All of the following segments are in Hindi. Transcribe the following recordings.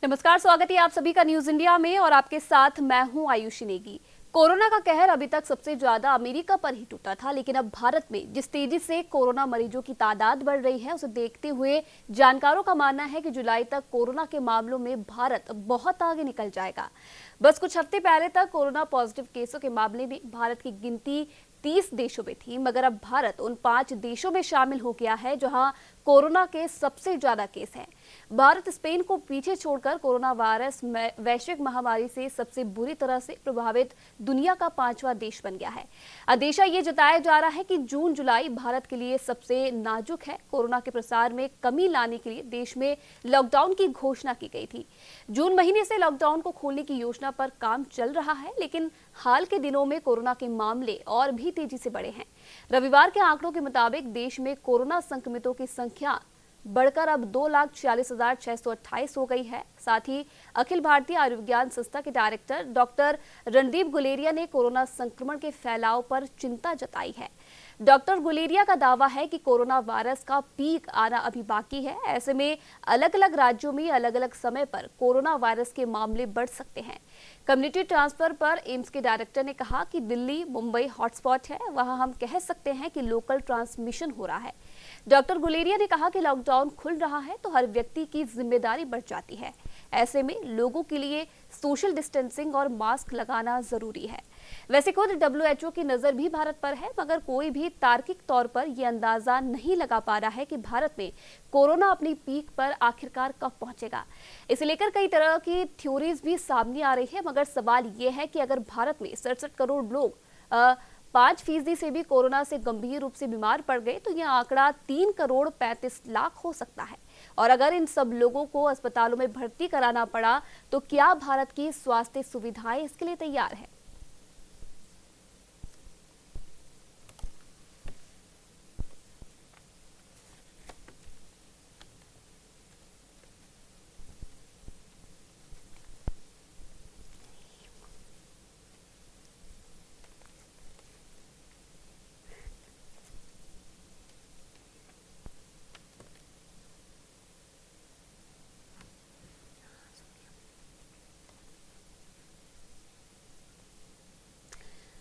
नमस्कार, स्वागत है आप सभी का न्यूज इंडिया में और आपके साथ मैं हूं आयुषी नेगी। कोरोना का कहर अभी तक सबसे ज्यादा अमेरिका पर ही टूटा था, लेकिन अब भारत में जिस तेजी से कोरोना मरीजों की तादाद बढ़ रही है, उसे देखते हुए जानकारों का मानना है कि जुलाई तक कोरोना के मामलों में भारत बहुत आगे निकल जाएगा। बस कुछ हफ्ते पहले तक कोरोना पॉजिटिव केसों के मामले में भारत की गिनती 30 देशों में थी, मगर अब भारत उन 5 देशों में शामिल हो गया है जहां कोरोना के सबसे ज्यादा केस हैं। भारत स्पेन को पीछे छोड़कर कोरोना वायरस वैश्विक महामारी से सबसे बुरी तरह से प्रभावित दुनिया का 5वां देश बन गया है। अंदेशा ये जताया जा रहा है कि जून जुलाई भारत के लिए सबसे नाजुक है। कोरोना के प्रसार में कमी लाने के लिए देश में लॉकडाउन की घोषणा की गई थी। जून महीने से लॉकडाउन को खोलने की योजना पर काम चल रहा है, लेकिन हाल के दिनों में कोरोना के मामले और भी तेजी से बढ़े हैं। रविवार के आंकड़ों के मुताबिक देश में कोरोना संक्रमितों की संख्या बढ़कर अब 2,46,628 हो गई है। साथ ही अखिल भारतीय आयुर्विज्ञान संस्था के डायरेक्टर डॉक्टर रणदीप गुलेरिया ने कोरोना संक्रमण के फैलाव पर चिंता जताई है। डॉक्टर गुलेरिया का दावा है कि कोरोना वायरस का पीक आना अभी बाकी है। ऐसे में अलग अलग राज्यों में अलग अलग समय पर कोरोना वायरस के मामले बढ़ सकते हैं। कम्युनिटी ट्रांसफर पर एम्स के डायरेक्टर ने कहा कि दिल्ली मुंबई हॉटस्पॉट है, वहां हम कह सकते हैं कि लोकल ट्रांसमिशन हो रहा है। डॉक्टर गुलेरिया ने कहा कि लॉकडाउन खुल रहा है तो हर व्यक्ति की जिम्मेदारी बढ़ जाती है। ऐसे में लोगों के लिए सोशल डिस्टेंसिंग और मास्क लगाना जरूरी है। वैसे खुद WHO की नजर भी भारत पर है, मगर कोई भी तार्किक तौर पर यह अंदाजा नहीं लगा पा रहा है कि भारत में कोरोना अपनी पीक पर आखिरकार कब पहुंचेगा। इसे लेकर कई तरह की थ्योरीज भी सामने आ रही है, मगर सवाल यह है कि अगर भारत में 67 करोड़ लोग 5% से भी कोरोना से गंभीर रूप से बीमार पड़ गए तो यह आंकड़ा 3 करोड़ 35 लाख हो सकता है। और अगर इन सब लोगों को अस्पतालों में भर्ती कराना पड़ा तो क्या भारत की स्वास्थ्य सुविधाएं इसके लिए तैयार है?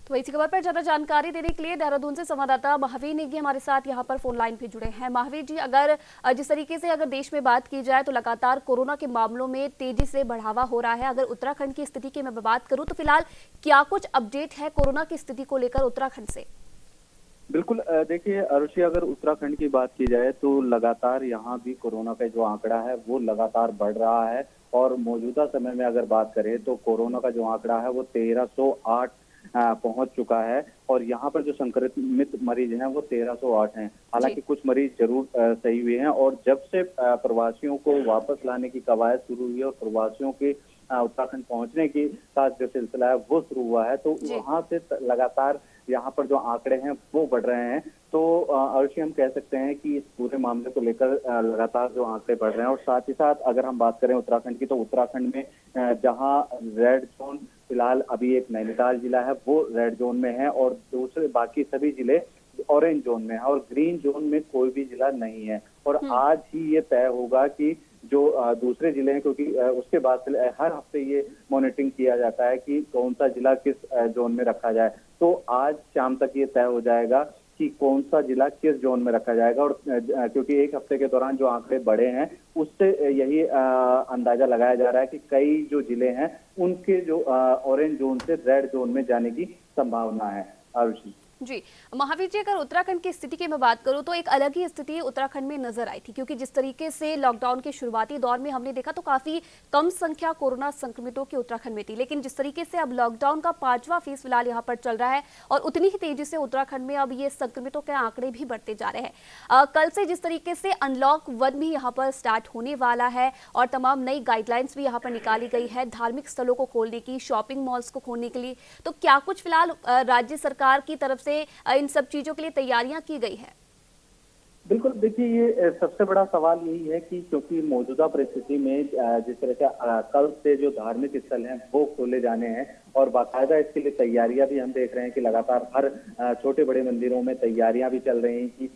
तो इसी खबर पर ज्यादा जानकारी देने के लिए देहरादून से संवाददाता महावीर नेगी हमारे साथ यहां पर फोन लाइन पे जुड़े हैं। महावीर जी, अगर जिस तरीके से अगर देश में बात की जाए तो लगातार कोरोना के मामलों में तेजी से बढ़ावा हो रहा है। अगर उत्तराखंड की स्थिति की मैं बात करूं तो फिलहाल क्या कुछ अपडेट है कोरोना की स्थिति को लेकर उत्तराखंड से? बिल्कुल, देखिए अरुषि, अगर उत्तराखंड की बात की जाए तो लगातार यहाँ भी कोरोना का जो आंकड़ा है वो लगातार बढ़ रहा है। और मौजूदा समय में अगर बात करें तो कोरोना का जो आंकड़ा है वो 1308 पहुंच चुका है। और यहाँ पर जो संक्रमित मरीज हैं वो 1308 हैं। हालांकि कुछ मरीज जरूर सही हुए हैं। और जब से प्रवासियों को वापस लाने की कवायद शुरू हुई और प्रवासियों के उत्तराखंड पहुंचने की का जो सिलसिला है वो शुरू हुआ है, तो वहां से लगातार यहाँ पर जो आंकड़े हैं वो बढ़ रहे हैं। तो अवश्य हम कह सकते हैं कि इस पूरे मामले को लेकर लगातार जो आंकड़े बढ़ रहे हैं। और साथ ही साथ अगर हम बात करें उत्तराखंड की, तो उत्तराखंड में जहां रेड जोन फिलहाल अभी एक नैनीताल जिला है वो रेड जोन में है और दूसरे बाकी सभी जिले ऑरेंज जोन में है और ग्रीन जोन में कोई भी जिला नहीं है। और आज ही ये तय होगा कि जो दूसरे जिले हैं, क्योंकि उसके बाद से हर हफ्ते ये मॉनिटरिंग किया जाता है कि कौन सा जिला किस जोन में रखा जाए। तो आज शाम तक ये तय हो जाएगा कि कौन सा जिला किस जोन में रखा जाएगा। और क्योंकि एक हफ्ते के दौरान जो आंकड़े बढ़े हैं उससे यही अंदाजा लगाया जा रहा है कि कई जो जिले हैं उनके जो ऑरेंज जोन से रेड जोन में जाने की संभावना है। आरुषि जी, महावीर जी, अगर उत्तराखंड की स्थिति की मैं बात करूं तो एक अलग ही स्थिति उत्तराखंड में नजर आई थी, क्योंकि जिस तरीके से लॉकडाउन के शुरुआती दौर में हमने देखा तो काफी कम संख्या कोरोना संक्रमितों की उत्तराखंड में थी, लेकिन जिस तरीके से अब लॉकडाउन का 5वां फेज फिलहाल यहाँ पर चल रहा है और उतनी ही तेजी से उत्तराखंड में अब ये संक्रमितों के आंकड़े भी बढ़ते जा रहे हैं। कल से जिस तरीके से अनलॉक 1 भी यहाँ पर स्टार्ट होने वाला है और तमाम नई गाइडलाइंस भी यहाँ पर निकाली गई है धार्मिक स्थलों को खोलने की, शॉपिंग मॉल्स को खोलने के लिए, तो क्या कुछ फिलहाल राज्य सरकार की तरफ से इन सब चीजों के लिए तैयारियां की गई है? बिल्कुल, देखिए ये सबसे बड़ा सवाल यही है कि क्योंकि मौजूदा परिस्थिति में जिस तरह से कल से जो धार्मिक स्थल हैं वो खोले जाने हैं और बाकायदा इसके लिए तैयारियां भी हम देख रहे हैं कि लगातार हर छोटे बड़े मंदिरों में तैयारियां भी चल रही हैं कि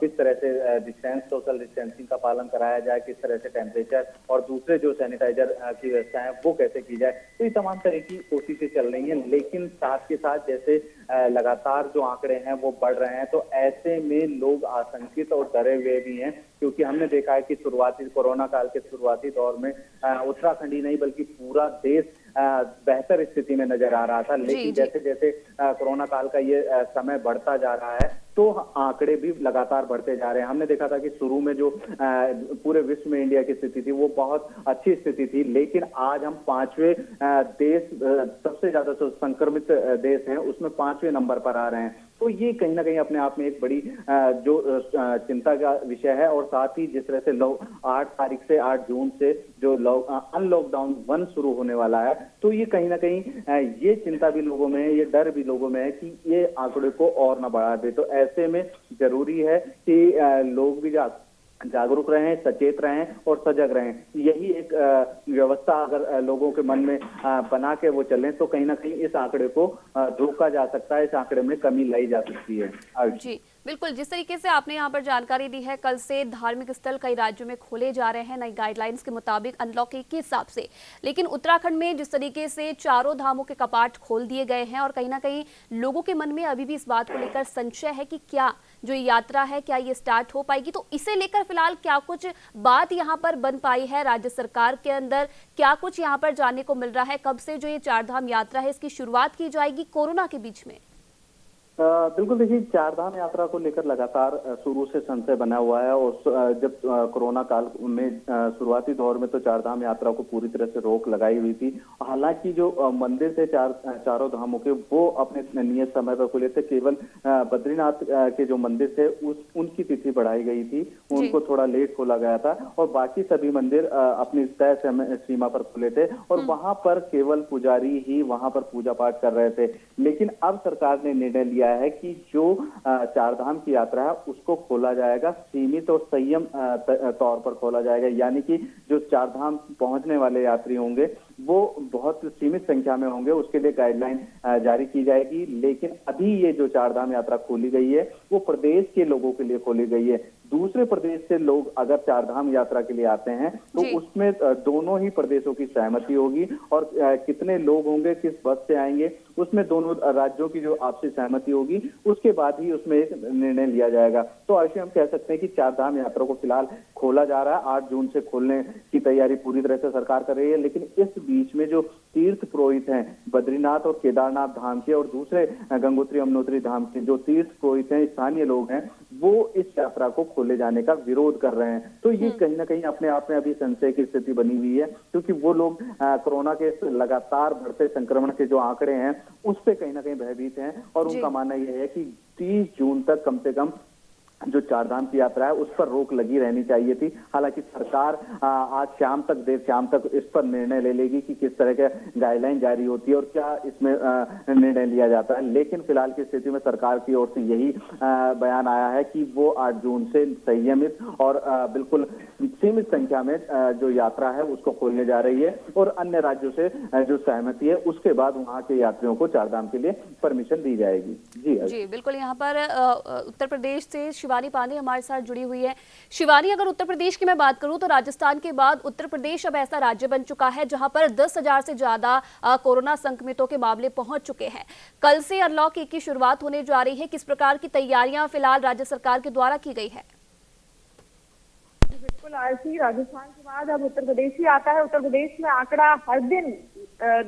किस तरह से सोशल डिस्टेंसिंग का पालन कराया जाए, किस तरह से टेम्परेचर और दूसरे जो सैनिटाइजर की व्यवस्था है वो कैसे की जाए। तो ये तमाम तरह की कोशिशें चल रही हैं, लेकिन साथ के साथ जैसे लगातार जो आंकड़े हैं वो बढ़ रहे हैं, तो ऐसे में लोग आशंकित और डरे हुए भी हैं, क्योंकि हमने देखा है कि शुरुआती कोरोना काल के शुरुआती दौर में उत्तराखंड ही नहीं बल्कि पूरा देश बेहतर स्थिति में नजर आ रहा था। लेकिन जैसे जैसे कोरोना काल का ये समय बढ़ता जा रहा है तो आंकड़े भी लगातार बढ़ते जा रहे हैं। हमने देखा था कि शुरू में जो पूरे विश्व में इंडिया की स्थिति थी वो बहुत अच्छी स्थिति थी, लेकिन आज हम 5वें देश, सबसे ज्यादा जो संक्रमित देश हैं उसमें 5वें नंबर पर आ रहे हैं। तो ये कहीं ना कहीं अपने आप में एक बड़ी जो चिंता का विषय है। और साथ ही जिस तरह से 8 तारीख से 8 जून से जो अनलॉकडाउन 1 शुरू होने वाला है, तो ये कहीं ना कहीं ये चिंता भी लोगों में है, ये डर भी लोगों में है कि ये आंकड़े को और ना बढ़ा दे। तो ऐसे में जरूरी है कि लोग भी जागरूक रहें, सचेत रहें और सजग रहें। यही एक व्यवस्था अगर लोगों के मन में बना के वो चलें तो कहीं ना कहीं इस आंकड़े को रोका जा सकता है, इस आंकड़े में कमी लाई जा सकती है। जी बिल्कुल, जिस तरीके से आपने यहाँ पर जानकारी दी है, कल से धार्मिक स्थल कई राज्यों में खोले जा रहे हैं नई गाइडलाइंस के मुताबिक, अनलॉक के हिसाब से। लेकिन उत्तराखंड में जिस तरीके से चारों धामों के कपाट खोल दिए गए हैं और कहीं ना कहीं लोगों के मन में अभी भी इस बात को लेकर संशय है कि क्या जो यात्रा है क्या ये स्टार्ट हो पाएगी, तो इसे लेकर फिलहाल क्या कुछ बात यहाँ पर बन पाई है राज्य सरकार के अंदर, क्या कुछ यहाँ पर जानने को मिल रहा है, कब से जो ये चारधाम यात्रा है इसकी शुरुआत की जाएगी कोरोना के बीच में? बिल्कुल, देखिए चारधाम यात्रा को लेकर लगातार शुरू से संशय बना हुआ है। और जब कोरोना काल में शुरुआती दौर में तो चारधाम यात्रा को पूरी तरह से रोक लगाई हुई थी। हालांकि जो मंदिर थे चारों धामों के वो अपने नियत समय पर खुले थे। केवल बद्रीनाथ के जो मंदिर थे उनकी तिथि बढ़ाई गई थी, उनको थोड़ा लेट खोला गया था और बाकी सभी मंदिर अपनी तय सीमा पर खुले थे और वहां पर केवल पुजारी ही वहां पर पूजा पाठ कर रहे थे। लेकिन अब सरकार ने निर्णय लिया है कि जो चारधाम की यात्रा है उसको खोला जाएगा, सीमित और संयम तौर पर खोला जाएगा। यानी कि जो चारधाम पहुंचने वाले यात्री होंगे वो बहुत सीमित संख्या में होंगे, उसके लिए गाइडलाइन जारी की जाएगी। लेकिन अभी ये जो चारधाम यात्रा खोली गई है वो प्रदेश के लोगों के लिए खोली गई है। दूसरे प्रदेश से लोग अगर चारधाम यात्रा के लिए आते हैं तो उसमें दोनों ही प्रदेशों की सहमति होगी और कितने लोग होंगे, किस बस से आएंगे, उसमें दोनों राज्यों की जो आपसी सहमति होगी उसके बाद ही उसमें एक निर्णय लिया जाएगा। तो ऐसे हम कह सकते हैं कि चारधाम यात्रा को फिलहाल खोला जा रहा है। 8 जून से खोलने की तैयारी पूरी तरह से सरकार कर रही है। लेकिन इस बीच में जो तीर्थ पुरोहित हैं बद्रीनाथ और केदारनाथ धाम के और दूसरे गंगोत्री यमुनोत्री धाम के जो तीर्थ पुरोहित हैं, स्थानीय लोग हैं, वो इस यात्रा को खोले जाने का विरोध कर रहे हैं। तो ये कहीं ना कहीं अपने आप में अभी संशय की स्थिति बनी हुई है, क्योंकि वो लोग कोरोना के लगातार बढ़ते संक्रमण के जो आंकड़े हैं उस पे कहीं ना कहीं भयभीत हैं और उनका मानना यह है कि 30 जून तक कम से कम जो चारधाम की यात्रा है उस पर रोक लगी रहनी चाहिए थी। हालांकि सरकार आज शाम तक, देर शाम तक इस पर निर्णय ले लेगी कि किस तरह के गाइडलाइन जारी होती है और क्या इसमें निर्णय लिया जाता है। लेकिन फिलहाल की स्थिति में सरकार की ओर से यही बयान आया है कि वो 8 जून से संयमित और बिल्कुल सीमित संख्या में जो यात्रा है उसको खोलने जा रही है और अन्य राज्यों से जो सहमति है उसके बाद वहां के यात्रियों को चारधाम के लिए परमिशन दी जाएगी। जी बिल्कुल, यहाँ पर उत्तर प्रदेश से शिवानी पांडे हमारे साथ जुड़ी हुई है। शिवानी, अगर उत्तर प्रदेश की मैं बात करूं तो राजस्थान के बाद उत्तर प्रदेश अब ऐसा राज्य बन चुका है जहां पर 10,000 से ज्यादा कोरोना संक्रमितों के मामले पहुंच चुके हैं। कल से अनलॉक 1 की शुरुआत होने जा रही है, किस प्रकार की तैयारियां फिलहाल राज्य सरकार के द्वारा की गई है? बिल्कुल आरसी, राजस्थान के बाद अब उत्तर प्रदेश ही आता है। उत्तर प्रदेश में आंकड़ा हर दिन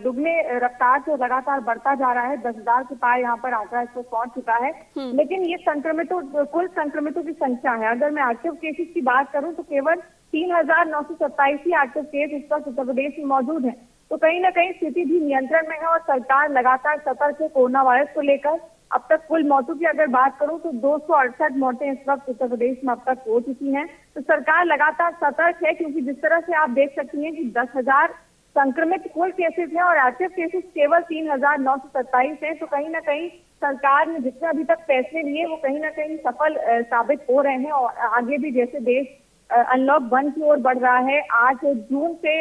दुगने रफ्तार से लगातार बढ़ता जा रहा है। 10,000 के पार यहाँ पर आंकड़ा इस पर पहुंच चुका है। लेकिन ये कुल संक्रमितों की संख्या है। अगर मैं एक्टिव केसेस की बात करूं तो केवल 3,927 ही एक्टिव केस इस वक्त उत्तर प्रदेश में मौजूद है। तो कहीं ना कहीं स्थिति भी नियंत्रण में है और सरकार लगातार सतर्क है कोरोना वायरस को लेकर। अब तक कुल मौतों की अगर बात करूं तो 268 मौतें इस वक्त उत्तर प्रदेश में अब तक हो चुकी हैं। तो सरकार लगातार सतर्क है, क्योंकि जिस तरह से आप देख सकती हैं कि 10,000 संक्रमित कुल केसेस हैं और एक्टिव केसेस केवल 3,927 हैं। तो कहीं ना कहीं सरकार ने जितने अभी तक फैसले लिए वो कहीं ना कहीं सफल साबित हो रहे हैं और आगे भी जैसे देश अनलॉक 1 की ओर बढ़ रहा है, 8 जून से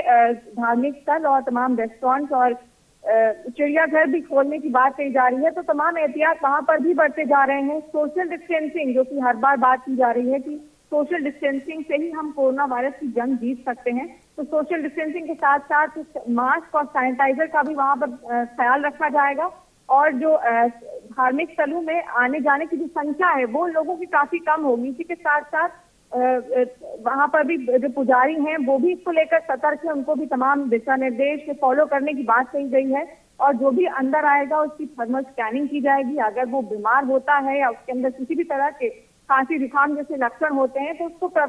धार्मिक स्थल और तमाम रेस्टोरेंट्स और चिड़ियाघर भी खोलने की बात कही जा रही है, तो तमाम एहतियात वहां पर भी बढ़ते जा रहे हैं। सोशल डिस्टेंसिंग, जो कि हर बार बात की जा रही है कि सोशल डिस्टेंसिंग से ही हम कोरोना वायरस की जंग जीत सकते हैं, तो सोशल डिस्टेंसिंग के साथ साथ मास्क और सैनिटाइजर का भी वहां पर ख्याल रखा जाएगा। और जो धार्मिक स्थलों में आने जाने की जो संख्या है वो लोगों की काफी कम होगी। इसी के साथ साथ वहां पर भी जो पुजारी हैं वो भी इसको लेकर सतर्क है, उनको भी तमाम दिशा निर्देश फॉलो करने की बात कही गई है। और जो भी अंदर आएगा उसकी थर्मल स्कैनिंग की जाएगी। अगर वो बीमार होता है या उसके अंदर किसी भी तरह के खांसी जुकाम जैसे लक्षण होते हैं तो उसको उसका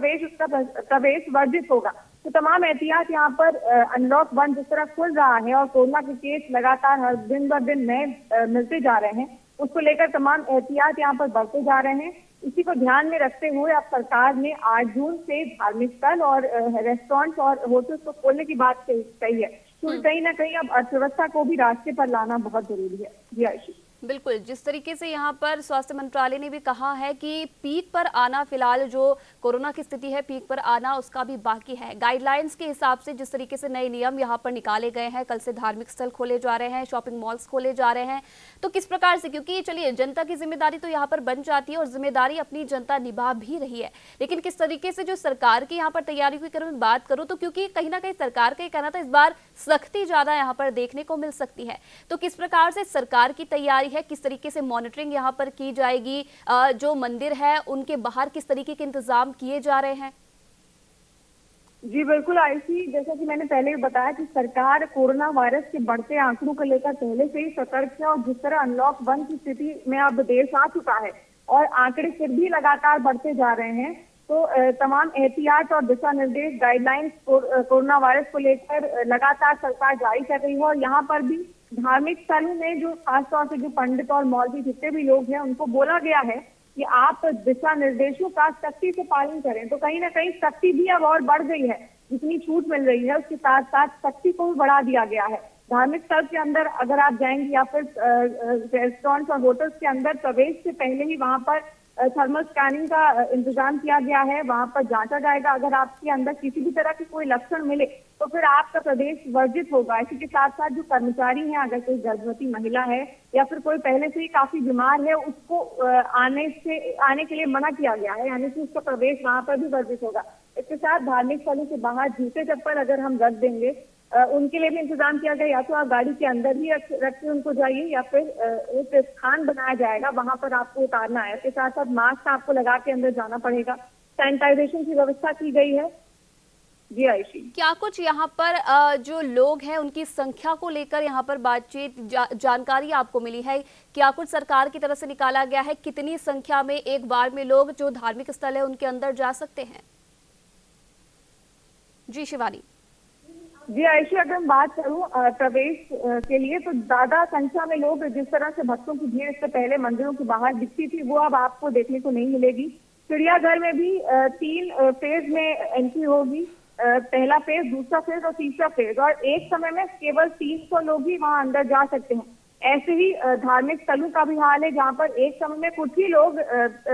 प्रवेश वर्जित होगा। तो तमाम एहतियात यहाँ पर अनलॉक 1 जिस तरह खुल रहा है और कोरोना के केस लगातार हर दिन ब दिन नए मिलते जा रहे हैं, उसको लेकर तमाम एहतियात यहाँ पर बढ़ते जा रहे हैं। इसी को ध्यान में रखते हुए अब सरकार ने 8 जून से धार्मिक स्थल और रेस्टोरेंट्स और होटल्स को खोलने की बात कही है। तो कहीं ना कहीं अब अर्थव्यवस्था को भी रास्ते पर लाना बहुत जरूरी है। जी आयुषी, बिल्कुल, जिस तरीके से यहाँ पर स्वास्थ्य मंत्रालय ने भी कहा है कि पीक पर आना, फिलहाल जो कोरोना की स्थिति है पीक पर आना उसका भी बाकी है। गाइडलाइंस के हिसाब से जिस तरीके से नए नियम यहाँ पर निकाले गए हैं, कल से धार्मिक स्थल खोले जा रहे हैं, शॉपिंग मॉल्स खोले जा रहे हैं, तो किस प्रकार से, क्योंकि चलिए जनता की जिम्मेदारी तो यहाँ पर बन जाती है और जिम्मेदारी अपनी जनता निभा भी रही है, लेकिन किस तरीके से जो सरकार की यहाँ पर तैयारी की अगर मैं बात करूँ तो क्योंकि कहीं ना कहीं सरकार का ये कहना था इस बार सख्ती ज्यादा यहाँ पर देखने को मिल सकती है, तो किस प्रकार से सरकार की तैयारी है, किस तरीके से मॉनिटरिंग यहाँ पर की जाएगी, जो मंदिर है उनके बाहर किस तरीके के इंतजाम किए जा रहे हैं? जी बिल्कुल आयुषी, जैसा कि मैंने पहले भी बताया कि सरकार कोरोना वायरस के बढ़ते आंकड़ों को लेकर पहले से ही सतर्क है और जिस तरह अनलॉक 1 की स्थिति में अब देश आ चुका है और आंकड़े फिर भी लगातार बढ़ते जा रहे हैं, तो तमाम एहतियात और दिशा निर्देश गाइडलाइंस कोरोना वायरस को लेकर लगातार सरकार जारी कर रही है। और यहाँ पर भी धार्मिक स्थलों में जो खासतौर से जो पंडित और मौलवी जितने भी लोग हैं उनको बोला गया है कि आप दिशा निर्देशों का सख्ती से पालन करें। तो कहीं ना कहीं सख्ती भी अब और बढ़ गई है, जितनी छूट मिल रही है उसके साथ साथ सख्ती को भी बढ़ा दिया गया है। धार्मिक स्थल के अंदर अगर आप जाएंगे या फिर रेस्टोरेंट्स और होटल्स के अंदर प्रवेश से पहले ही वहां पर थर्मल स्कैनिंग का इंतजाम किया गया है, वहां पर जांचा जाएगा। अगर आपके अंदर किसी भी तरह के कोई लक्षण मिले तो फिर आपका प्रवेश वर्जित होगा। इसी के साथ साथ जो कर्मचारी हैं, अगर कोई गर्भवती महिला है या फिर कोई पहले से ही काफी बीमार है, उसको आने के लिए मना किया गया है, यानी कि उसका प्रवेश वहां पर भी वर्जित होगा। इसके साथ धार्मिक स्थलों के बाहर जूते चप्पल अगर हम रख देंगे, उनके लिए भी इंतजाम किया गया, या तो आप गाड़ी के अंदर ही रख के उनको जाइए या फिर एक स्थान बनाया जाएगा वहां पर आपको उतारना है। इसके साथ साथ मास्क आपको लगा के अंदर जाना पड़ेगा। सैनिटाइजेशन की व्यवस्था की गई है। जी आयुषी, क्या कुछ यहाँ पर जो लोग हैं उनकी संख्या को लेकर यहाँ पर बातचीत जानकारी आपको मिली है? क्या कुछ सरकार की तरफ से निकाला गया है, कितनी संख्या में एक बार में लोग जो धार्मिक स्थल है उनके अंदर जा सकते हैं? जी शिवानी। जी आयुषी, अगर मैं बात करूं प्रवेश के लिए तो ज्यादा संख्या में लोग, जिस तरह से भक्तों की भीड़ इससे पहले मंदिरों के बाहर दिखती थी, वो अब आपको देखने को नहीं मिलेगी। चिड़ियाघर में भी 3 फेज में एंट्री होगी, पहला फेज, दूसरा फेज और तीसरा फेज, और एक समय में केवल 300 लोग ही वहां अंदर जा सकते हैं। ऐसे ही धार्मिक स्थलों का भी हाल है, जहाँ पर एक समय में कुछ ही लोग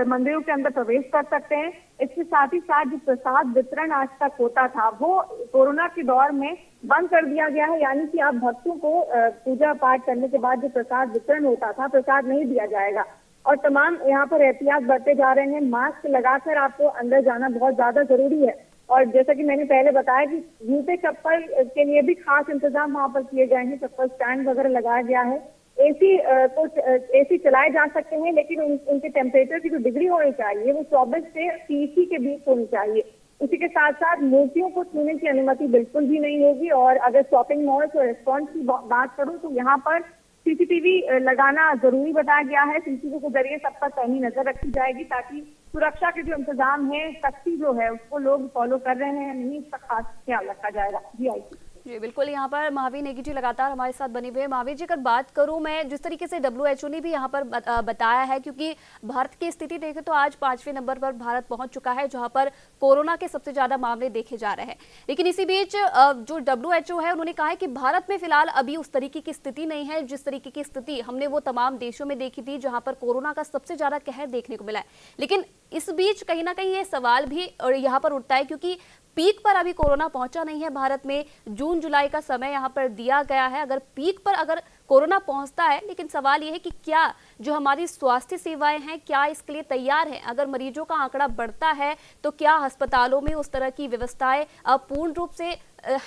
मंदिरों के अंदर प्रवेश कर सकते हैं। इसके साथ ही साथ जो प्रसाद वितरण आज तक होता था वो कोरोना के दौर में बंद कर दिया गया है, यानी कि आप भक्तों को पूजा पाठ करने के बाद जो प्रसाद वितरण होता था, प्रसाद नहीं दिया जाएगा। और तमाम यहाँ पर एहतियात बढ़ते जा रहे हैं। मास्क लगाकर आपको अंदर जाना बहुत ज्यादा जरूरी है। और जैसा कि मैंने पहले बताया कि जूते चप्पल के लिए भी खास इंतजाम वहाँ पर किए गए हैं, चप्पल स्टैंड वगैरह लगाया गया है। एसी चलाए जा सकते हैं, लेकिन उनके टेम्परेचर की जो डिग्री होनी चाहिए वो 24 से 30 के बीच होनी चाहिए। इसी के साथ साथ मूर्तियों को छूने की अनुमति बिल्कुल भी नहीं होगी। और अगर शॉपिंग मॉल्स और रेस्टोरेंट की बात करूं तो यहाँ पर सीसीटीवी लगाना जरूरी बताया गया है। सीसीटीवी के जरिए सब पर पैनी नजर रखी जाएगी ताकि सुरक्षा के जो इंतजाम है, सख्ती जो है उसको लोग फॉलो कर रहे हैं नहीं, इसका खास ख्याल रखा जाएगा। जी आईसी। जी बिल्कुल, यहाँ पर महावीर नेगी जी लगातार हमारे साथ बने हुए हैं। महावीर जी, अगर बात करूं मैं, जिस तरीके से WHO ने भी यहाँ पर बताया है, क्योंकि भारत की स्थिति देखें तो आज 5वें नंबर पर भारत पहुंच चुका है जहां पर कोरोना के सबसे ज्यादा मामले देखे जा रहे हैं। लेकिन इसी बीच जो WHO है उन्होंने कहा है कि भारत में फिलहाल अभी उस तरीके की स्थिति नहीं है जिस तरीके की स्थिति हमने वो तमाम देशों में देखी थी जहां पर कोरोना का सबसे ज्यादा कहर देखने को मिला है। लेकिन इस बीच कहीं ना कहीं ये सवाल भी यहाँ पर उठता है, क्योंकि पीक पर अभी कोरोना पहुंचा नहीं है भारत में। जून जुलाई का समय यहाँ पर दिया गया है, अगर पीक पर अगर कोरोना पहुंचता है, लेकिन सवाल यह है कि क्या जो हमारी स्वास्थ्य सेवाएं हैं क्या इसके लिए तैयार है। अगर मरीजों का आंकड़ा बढ़ता है तो क्या अस्पतालों में उस तरह की व्यवस्थाएं पूर्ण रूप से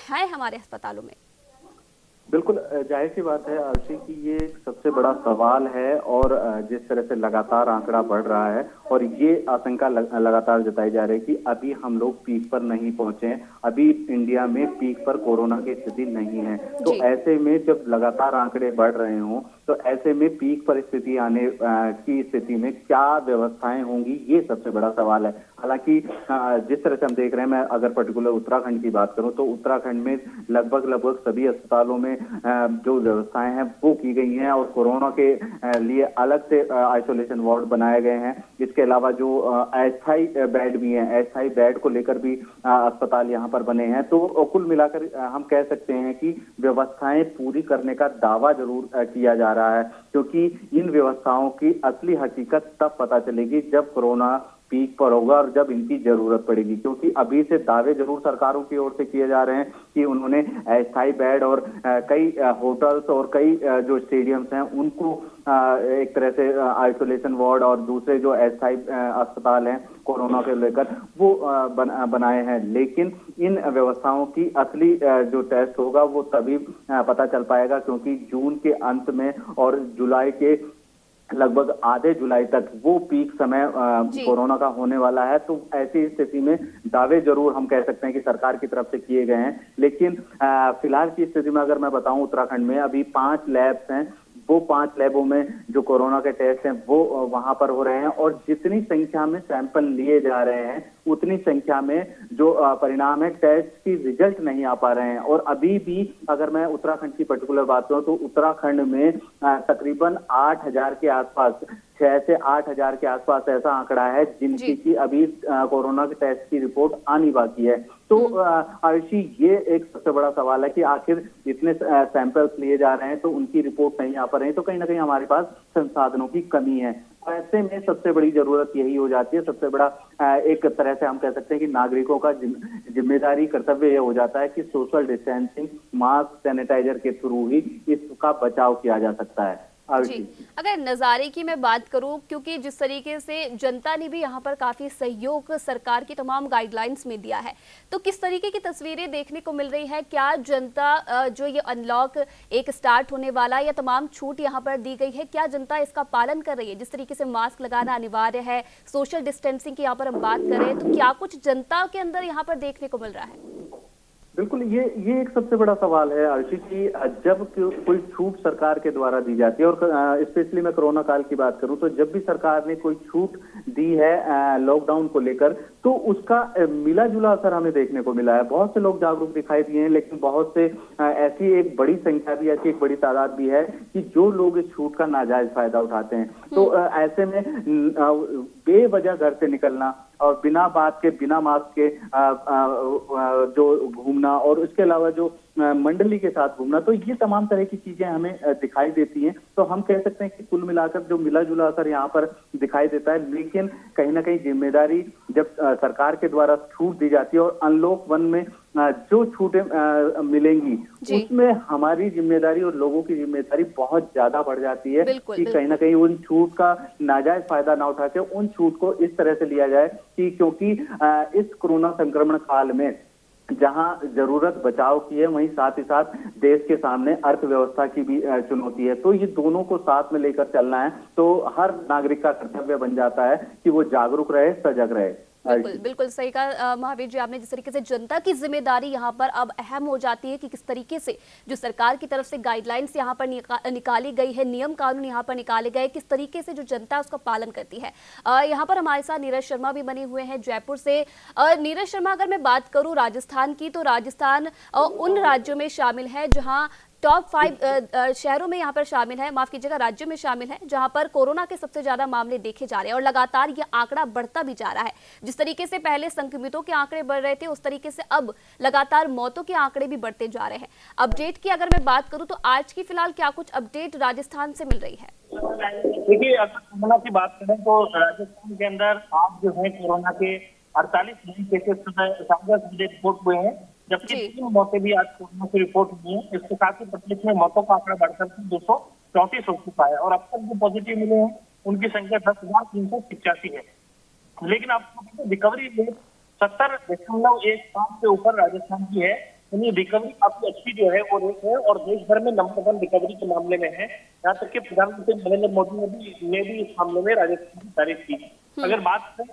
है हमारे अस्पतालों में? बिल्कुल जाहिर सी बात है आरुषि कि ये एक सबसे बड़ा सवाल है और जिस तरह से लगातार आंकड़ा बढ़ रहा है और ये आशंका लगातार जताई जा रही है कि अभी हम लोग पीक पर नहीं पहुंचे हैं, अभी इंडिया में पीक पर कोरोना की स्थिति नहीं है। तो ऐसे में जब लगातार आंकड़े बढ़ रहे हों तो ऐसे में पीक पर स्थिति आने की स्थिति में क्या व्यवस्थाएं होंगी, ये सबसे बड़ा सवाल है। हालांकि जिस तरह से हम देख रहे हैं, मैं अगर पर्टिकुलर उत्तराखंड की बात करूं तो उत्तराखंड में लगभग सभी अस्पतालों में जो व्यवस्थाएं हैं वो की गई हैं और कोरोना के लिए अलग से आइसोलेशन वार्ड बनाए गए हैं। इसके अलावा जो अस्थायी बेड भी हैं, अस्थायी बेड को लेकर भी अस्पताल यहाँ पर बने हैं। तो कुल मिलाकर हम कह सकते हैं कि व्यवस्थाएं पूरी करने का दावा जरूर किया जा रहा है, क्योंकि इन व्यवस्थाओं की असली हकीकत तब पता चलेगी जब कोरोना पीक पर होगा और जब इनकी जरूरत पड़ेगी। क्योंकि अभी से दावे जरूर सरकारों की ओर से किए जा रहे हैं कि उन्होंने अस्थायी बेड और कई होटल्स और कई जो स्टेडियम्स हैं उनको एक तरह से आइसोलेशन वार्ड और दूसरे जो अस्थायी अस्पताल हैं कोरोना के लेकर वो बनाए हैं। लेकिन इन व्यवस्थाओं की असली जो टेस्ट होगा वो तभी पता चल पाएगा, क्योंकि जून के अंत में और जुलाई के लगभग आधे जुलाई तक वो पीक समय कोरोना का होने वाला है। तो ऐसी स्थिति में दावे जरूर हम कह सकते हैं कि सरकार की तरफ से किए गए हैं, लेकिन फिलहाल की स्थिति में अगर मैं बताऊं उत्तराखंड में अभी 5 लैब्स हैं, वो 5 लैबों में जो कोरोना के टेस्ट हैं वो वहां पर हो रहे हैं और जितनी संख्या में सैंपल लिए जा रहे हैं उतनी संख्या में जो परिणाम है टेस्ट की रिजल्ट नहीं आ पा रहे हैं। और अभी भी अगर मैं उत्तराखंड की पर्टिकुलर बात करूं तो उत्तराखंड में तकरीबन 8,000 के आसपास 6 से 8,000 के आसपास ऐसा आंकड़ा है जिनकी की अभी कोरोना के टेस्ट की रिपोर्ट आनी बाकी है। तो आयुषी ये एक सबसे बड़ा सवाल है कि आखिर इतने सैंपल्स लिए जा रहे हैं तो उनकी रिपोर्ट नहीं आ पा रही है, तो कहीं ना कहीं हमारे पास संसाधनों की कमी है। ऐसे में सबसे बड़ी जरूरत यही हो जाती है, सबसे बड़ा एक तरह से हम कह सकते हैं कि नागरिकों का जिम्मेदारी कर्तव्य यह हो जाता है कि सोशल डिस्टेंसिंग, मास्क, सैनिटाइजर के थ्रू ही इसका बचाव किया जा सकता है। जी, अगर नज़ारे की मैं बात करूं, क्योंकि जिस तरीके से जनता ने भी यहाँ पर काफ़ी सहयोग सरकार की तमाम गाइडलाइंस में दिया है, तो किस तरीके की तस्वीरें देखने को मिल रही है? क्या जनता जो ये अनलॉक एक स्टार्ट होने वाला या तमाम छूट यहाँ पर दी गई है, क्या जनता इसका पालन कर रही है? जिस तरीके से मास्क लगाना अनिवार्य है, सोशल डिस्टेंसिंग की यहाँ पर हम बात कर रहे हैं, तो क्या कुछ जनता के अंदर यहाँ पर देखने को मिल रहा है? बिल्कुल, ये एक सबसे बड़ा सवाल है आरुषि की जब कोई छूट सरकार के द्वारा दी जाती है और स्पेशली मैं कोरोना काल की बात करूं तो जब भी सरकार ने कोई छूट दी है लॉकडाउन को लेकर तो उसका मिला जुला असर हमें देखने को मिला है। बहुत से लोग जागरूक दिखाई दिए हैं, लेकिन बहुत से ऐसी एक बड़ी संख्या भी, ऐसी एक बड़ी तादाद भी है कि जो लोग इस छूट का नाजायज फायदा उठाते हैं। तो ऐसे में बेवजह घर से निकलना और बिना बात के, बिना मास्क के जो घूमना और उसके अलावा जो मंडली के साथ घूमना, तो ये तमाम तरह की चीजें हमें दिखाई देती हैं। तो हम कह सकते हैं कि कुल मिलाकर जो मिला जुला असर यहाँ पर दिखाई देता है, लेकिन कहीं ना कहीं जिम्मेदारी जब सरकार के द्वारा छूट दी जाती है और अनलॉक 1 में जो छूटें मिलेंगी उसमें हमारी जिम्मेदारी और लोगों की जिम्मेदारी बहुत ज्यादा बढ़ जाती है कि कहीं ना कहीं उन छूट का नाजायज फायदा ना उठा के उन छूट को इस तरह से लिया जाए कि क्योंकि इस कोरोना संक्रमण काल में जहां जरूरत बचाव की है वहीं साथ ही साथ देश के सामने अर्थव्यवस्था की भी चुनौती है। तो ये दोनों को साथ में लेकर चलना है, तो हर नागरिक का कर्तव्य बन जाता है कि वो जागरूक रहे, सजग रहे। बिल्कुल बिल्कुल सही कहा महावीर जी आपने। जिस तरीके से जनता की जिम्मेदारी यहाँ पर अब अहम हो जाती है कि किस तरीके से जो सरकार की तरफ से गाइडलाइंस यहाँ पर निकाली गई है, नियम कानून यहाँ पर निकाले गए, किस तरीके से जो जनता उसका पालन करती है। यहाँ पर हमारे साथ नीरज शर्मा भी बने हुए हैं जयपुर से। नीरज शर्मा, अगर मैं बात करूँ राजस्थान की, तो राजस्थान उन राज्यों में शामिल है जहाँ टॉप 5 शहरों में यहाँ पर शामिल है, माफ कीजिएगा राज्यों में शामिल है, जहां पर कोरोना के सबसे ज्यादा मामले देखे जा रहे हैं और लगातार ये आंकड़ा बढ़ता भी जा रहा है। जिस तरीके से पहले संक्रमितों के आंकड़े बढ़ रहे थे उस तरीके से अब लगातार मौतों के आंकड़े भी बढ़ते जा रहे हैं। अपडेट की अगर मैं बात करूं तो आज की फिलहाल क्या कुछ अपडेट राजस्थान से मिल रही है? देखिए, अगर कोरोना की बात करें तो राजस्थान के अंदर आज जो है कोरोना के 48 नए केसेस सागर जिले रिपोर्ट हुए हैं, जबकि जी। 3 मौतें भी आज कोरोना से रिपोर्ट हुई हैं। इसके साथ ही प्रदेश में मौतों का आंकड़ा बढ़कर 234 हो चुका है और अब तक जो पॉजिटिव मिले हैं उनकी संख्या 10,385 है। लेकिन आपको रिकवरी रेट 70.15 से ऊपर राजस्थान की है, यानी रिकवरी काफी अच्छी जो है वो रेट है और देश भर में नंबर 1 रिकवरी के मामले में है। यहाँ तक कि प्रधानमंत्री नरेंद्र मोदी ने भी इस मामले में राजस्थान की तारीफ की। अगर बात करें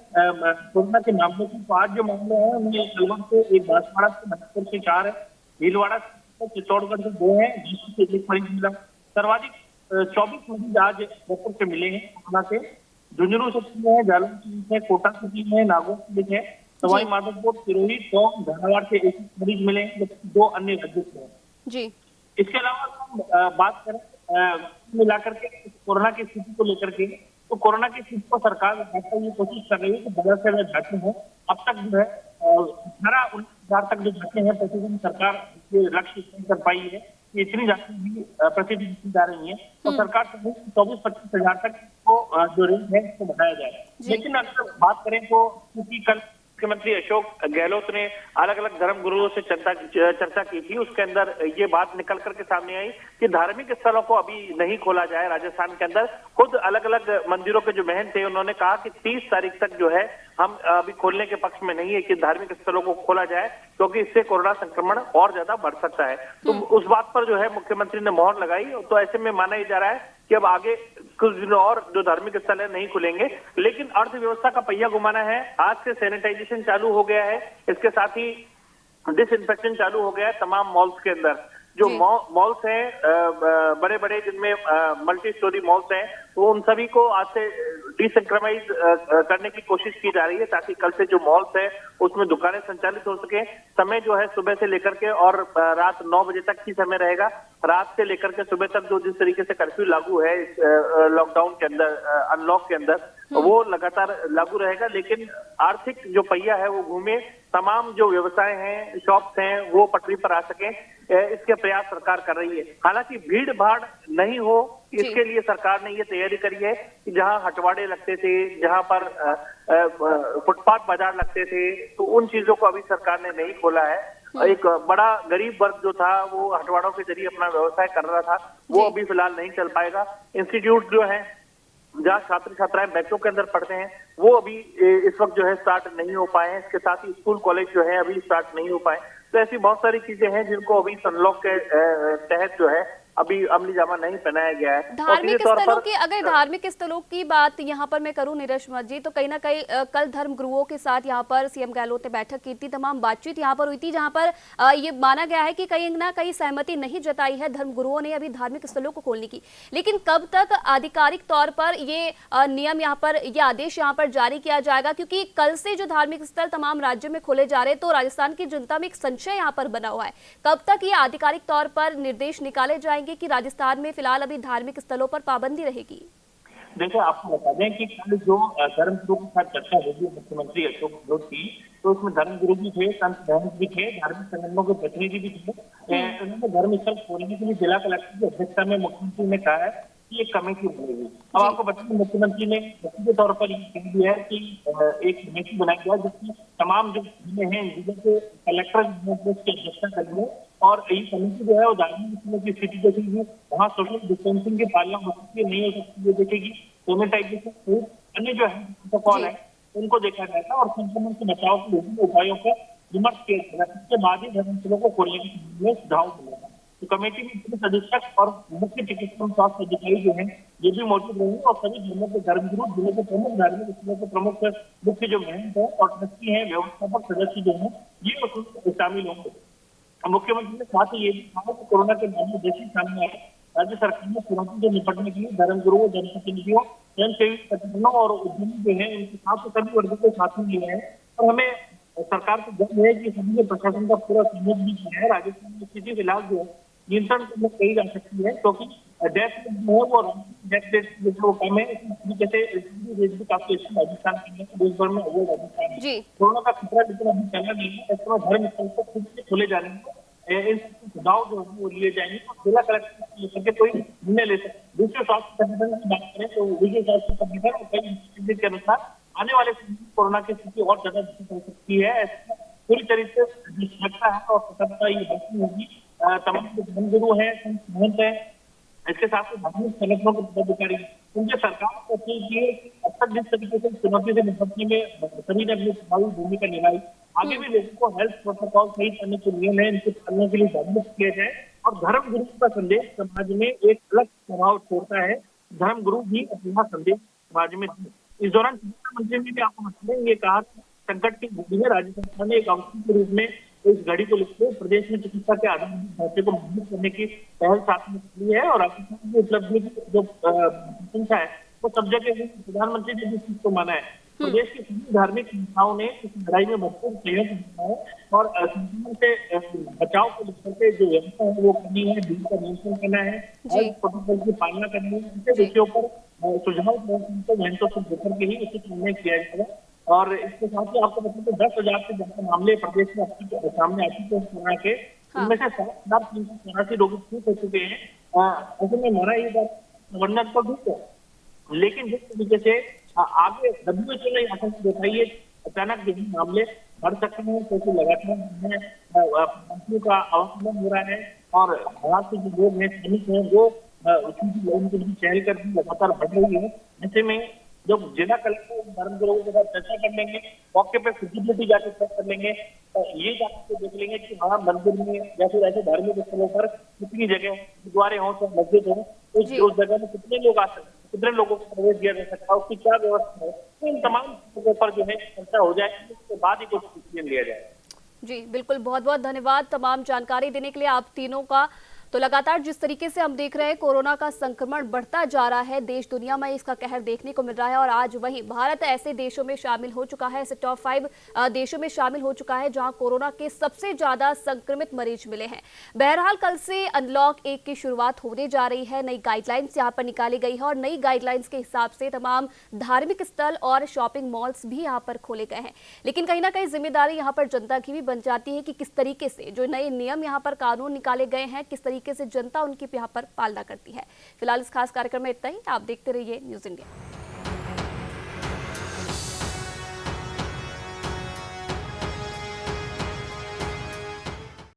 कोरोना के मामले की, तो आज जो मामले हैं उनमें अलवर से 1, बांसवाड़ा से, भरतपुर से 4 है, भीलवाड़ा से, चित्तौड़गढ़ से 2 है, जिसमें से 1 मरीज मिला। सर्वाधिक 24 मरीज आज भरतपुर से मिले हैं कोरोना से। झुंझुनू से 3 है, जालौर से 1 है, कोटा से 3 है, नागौर से 1 है, सवाई माधोपुर, सिरोही, टोंक, झालावाड़ से 1 मरीज मिले हैं, जबकि 2 अन्य राज्यों से हैं। जी। इसके अलावा हम बात करें मिलाकर के कोरोना की स्थिति को लेकर के, तो कोरोना की स्थिति को सरकार ये कोशिश कर रही है कि बड़ा से बड़ा जांचें हो। अब तक जो है 18-19 तक जो जांचें हैं प्रतिदिन सरकार ये लक्ष्य नहीं कर पाई है कि इतनी जांचें भी प्रतिदिन की जा रही है, तो सरकार 24-25 हजार तक को जो रेंज है उसको बढ़ाया जाए। लेकिन अगर बात करें तो क्योंकि कल मुख्यमंत्री अशोक गहलोत ने अलग अलग धर्म गुरुओं से चर्चा की थी, उसके अंदर ये बात निकल करके सामने आई कि धार्मिक स्थलों को अभी नहीं खोला जाए। राजस्थान के अंदर खुद अलग अलग मंदिरों के जो महंत थे उन्होंने कहा कि 30 तारीख तक जो है हम अभी खोलने के पक्ष में नहीं है कि धार्मिक स्थलों को खोला जाए, क्योंकि इससे कोरोना संक्रमण और ज्यादा बढ़ सकता है। तो उस बात पर जो है मुख्यमंत्री ने मोहर लगाई। तो ऐसे में माना ही जा रहा है कि अब आगे कुछ दिनों और जो धार्मिक स्थल है नहीं खुलेंगे, लेकिन अर्थव्यवस्था का पहिया घुमाना है। आज से सैनिटाइजेशन चालू हो गया है, इसके साथ ही डिसइंफेक्शन चालू हो गया है तमाम मॉल्स के अंदर। जो मॉल्स हैं बड़े बड़े जिनमें मल्टी स्टोरी मॉल्स हैं, तो उन सभी को आज से डिसंक्रमाइज करने की कोशिश की जा रही है, ताकि कल से जो मॉल्स है उसमें दुकानें संचालित हो सके। समय जो है सुबह से लेकर के और रात 9 बजे तक ही समय रहेगा। रात से लेकर के सुबह तक जो जिस तरीके से कर्फ्यू लागू है लॉकडाउन के अंदर, अनलॉक के अंदर, वो लगातार लागू रहेगा। लेकिन आर्थिक जो पहिया है वो घूमे, तमाम जो व्यवसाय हैं, शॉप्स हैं, वो पटरी पर आ सके, इसके प्रयास सरकार कर रही है। हालांकि भीड़ भाड़ नहीं हो, इसके लिए सरकार ने ये तैयारी करी है कि जहां हटवाड़े लगते थे, जहां पर फुटपाथ बाजार लगते थे, तो उन चीजों को अभी सरकार ने नहीं खोला है। एक बड़ा गरीब वर्ग जो था वो हटवाड़ों के जरिए अपना व्यवसाय कर रहा था, वो अभी फिलहाल नहीं चल पाएगा। इंस्टीट्यूट जो है जहाँ छात्र छात्राएं बैचों के अंदर पढ़ते हैं, वो अभी इस वक्त जो है स्टार्ट नहीं हो पाए हैं। इसके साथ ही स्कूल कॉलेज जो है अभी स्टार्ट नहीं हो पाए। तो ऐसी बहुत सारी चीजें हैं जिनको अभी अनलॉक के तहत जो है अभी अमली जामा नहीं पहनाया गया है। धार्मिक स्थलों की, अगर धार्मिक स्थलों की बात यहाँ पर मैं करूँ नीरज जी, तो कहीं ना कहीं कल धर्म गुरुओं के साथ यहाँ पर सीएम गहलोत ने बैठक की थी, तमाम बातचीत यहाँ पर हुई थी, जहाँ पर ये माना गया है कि कहीं ना कहीं सहमति नहीं जताई है धर्म गुरुओं ने अभी धार्मिक स्थलों को खोलने की। लेकिन कब तक आधिकारिक तौर पर ये नियम यहाँ पर, ये आदेश यहाँ पर जारी किया जाएगा? क्योंकि कल से जो धार्मिक स्थल तमाम राज्यों में खोले जा रहे हैं, तो राजस्थान की जनता में एक संशय यहाँ पर बना हुआ है। कब तक ये आधिकारिक तौर पर निर्देश निकाले जाएंगे कि राजस्थान में फिलहाल अभी धार्मिक स्थलों पर पाबंदी रहेगी? देखिए, आपको बता दें कि कल जो धर्म गुरु के साथ चर्चा होगी मुख्यमंत्री अशोक गहलोत की, तो उसमें धर्म गुरु भी थे, संत महंत भी थे, धार्मिक संगठनों के प्रतिनिधि भी थे। उन्होंने धर्म स्थल खोलने के लिए जिला कलेक्टर की अध्यक्षता में मुख्यमंत्री ने कहा है कि एक कमेटी बनेगी। अब आपको बता दें मुख्यमंत्री ने व्यक्तिगत तौर पर ये कह दिया है कि एक कमेटी बनाई गया जिसकी तमाम जो जिले हैं, जिले के कलेक्टर की अध्यक्षता करेंगे और ये कमेटी जो है वो धार्मिक स्थलों की स्थिति देखेगी, वहाँ सोशल डिस्टेंसिंग की पालना हो सकती है नहीं हो सकती है देखेगी, सैनिटाइजेशन अन्य जो है प्रोटोकॉल है उनको देखा जाएगा और संक्रमण से बचाव के विभिन्न उपायों पर विमर्श किया जाएगा। इसके बाद ही धर्मस्थलों को खोलने के लिए सुझाव मिलेगा। तो कमेटी में पुलिस अधीक्षक और मुख्य चिकित्सा स्वास्थ्य अधिकारी जो है ये भी मौजूद रहेंगे और सभी धर्मों के धर्मगुरु, जिले के प्रमुख धार्मिक स्थलों के प्रमुख मुख्य जो महंत है और ट्रस्टी है, व्यवस्थापक सदस्य जो है, ये उसमें शामिल होंगे। मुख्यमंत्री ने साथ ही ये भी कहा कि कोरोना के मामले जैसे सामने आए, राज्य सरकार ने चुनौती से निपटने के लिए धर्मगुरुओं, जनप्रतिनिधियों, स्वयंसेवी संगठनों और उद्यमी जो है उनके साथ सभी वर्गों को साथ में लिया है और हमें सरकार को गर्व है कि सभी प्रशासन का पूरा सहयोग भी किया है। राजस्थान में स्थिति फिलहाल जो है नियंत्रण में कही जा सकती है, क्योंकि डेथ जो है वो डेथ रेट जो कम है, इस तरीके से रेट भी काफी अच्छी राजस्थान के अंदर देश भर में अव्वल राजस्थान है। कोरोना का खतरा लेकिन अभी चला नहीं है, इस तरह धर्म स्थल को खुद से खोले जाने को इन सुझाव जो है वो लिए जाएंगे और जिला कलेक्टर लेकर के कोई निर्णय ले सकते। विश्व स्वास्थ्य संगठन की बात करें तो विश्व स्वास्थ्य संगठन और कई इंस्टीट्यूट के अनुसार आने वाले समय में कोरोना की स्थिति और ज्यादा विकसित हो सकती है। ऐसा पूरी तरीके से जो सतर्कता है और सतर्कता ये बरतनी होगी। तमाम जो धर्मगुरु हैं, संत महंत हैं, इसके साथ ही धार्मिक संगठनों के पदाधिकारी, उनके सरकार को अपील की है। अब तक जिस तरीके से चुनौती से निपटने में सभी ने अपनी प्रभावी भूमिका निभाई, आगे भी लोगों को हेल्थ प्रोटोकॉल सही करने के नियम है, इनके पालने के लिए जागरूक किया जाए। और धर्म गुरु का संदेश समाज में एक अलग प्रभाव छोड़ता है। धर्म गुरु भी अपना संदेश समाज में दें। इस दौरान चिकित्सा मंत्री ने भी आपको बताया, ये कहा कि संकट की घड़ी में राज्य सरकार ने एक अवसर के रूप में इस घड़ी को लेकर प्रदेश में चिकित्सा के आधारभूत ढांचे को मजबूत करने की पहल साथ में की है। और राज्य सरकार की उपलब्धि की जो प्रशंसा है वो सब जगह हुई। प्रधानमंत्री ने भी इस चीज को माना है। प्रदेश की सभी धार्मिक संस्थाओं ने इस लड़ाई में भरपूर सहयोग दिया है और संक्रमण से बचाव को लेकर के जो व्यवस्था है वो करनी है, भीड़ का नियंत्रण करना है, प्रोटोकॉल की पालना करनी है। ऐसे विषयों पर सुझाव महंतों से लेकर के ही उचित निर्णय किया जाएगा। और इसके साथ ही आपको बता दें 10,000 से ज्यादा मामले प्रदेश में सामने आ चुके हैं कोरोना के। इनमें से 7,384 रोगी ठीक हो चुके हैं। ऐसे में हमारा ये बात गवर्नर को भी है, लेकिन जिस तरीके से आगे WHO ने आशंका जताई है अचानक जो मामले बढ़ सकते हैं, क्योंकि लगातार कंपनियों का आवागमन हो रहा है और बाहर से जो लोग हैं, श्रमिक हैं, वो लोगों की चहल कर लगातार बढ़ रही है। ऐसे में जब जिला कलेक्टर धर्मगुरुओं के साथ चर्चा कर लेंगे, मौके पे फिजिबिलिटी जाके चेक कर लेंगे, ये जाकर देख लेंगे कि वहाँ मंदिर में या फिर ऐसे धार्मिक स्थलों पर कितनी जगह गुरुद्वारे हों चाहे मस्जिद हो, उस जगह में कितने लोग आ सकते हैं, कितने लोगों को प्रवेश दिया जा सकता है, उसकी क्या व्यवस्था है, तो इन तमाम चीजों पर जो है चर्चा हो जाएगी। उसके बाद ही कुछ डिसीजन लिया जाएगा। जी बिल्कुल, बहुत बहुत धन्यवाद तमाम जानकारी देने के लिए आप तीनों का। तो लगातार जिस तरीके से हम देख रहे हैं कोरोना का संक्रमण बढ़ता जा रहा है, देश दुनिया में इसका कहर देखने को मिल रहा है और आज वहीं भारत ऐसे देशों में शामिल हो चुका है, ऐसे टॉप 5 देशों में शामिल हो चुका है जहां कोरोना के सबसे ज्यादा संक्रमित मरीज मिले हैं। बहरहाल कल से अनलॉक 1 की शुरुआत होने जा रही है। नई गाइडलाइंस यहां पर निकाली गई है और नई गाइडलाइंस के हिसाब से तमाम धार्मिक स्थल और शॉपिंग मॉल्स भी यहाँ पर खोले गए हैं। लेकिन कहीं ना कहीं जिम्मेदारी यहाँ पर जनता की भी बन जाती है कि किस तरीके से जो नए नियम यहाँ पर कानून निकाले गए हैं, किस तरीके से जनता उनकी यहाँ पर पालना करती है। फिलहाल इस खास कार्यक्रम में इतना ही। आप देखते रहिए न्यूज़ इंडिया।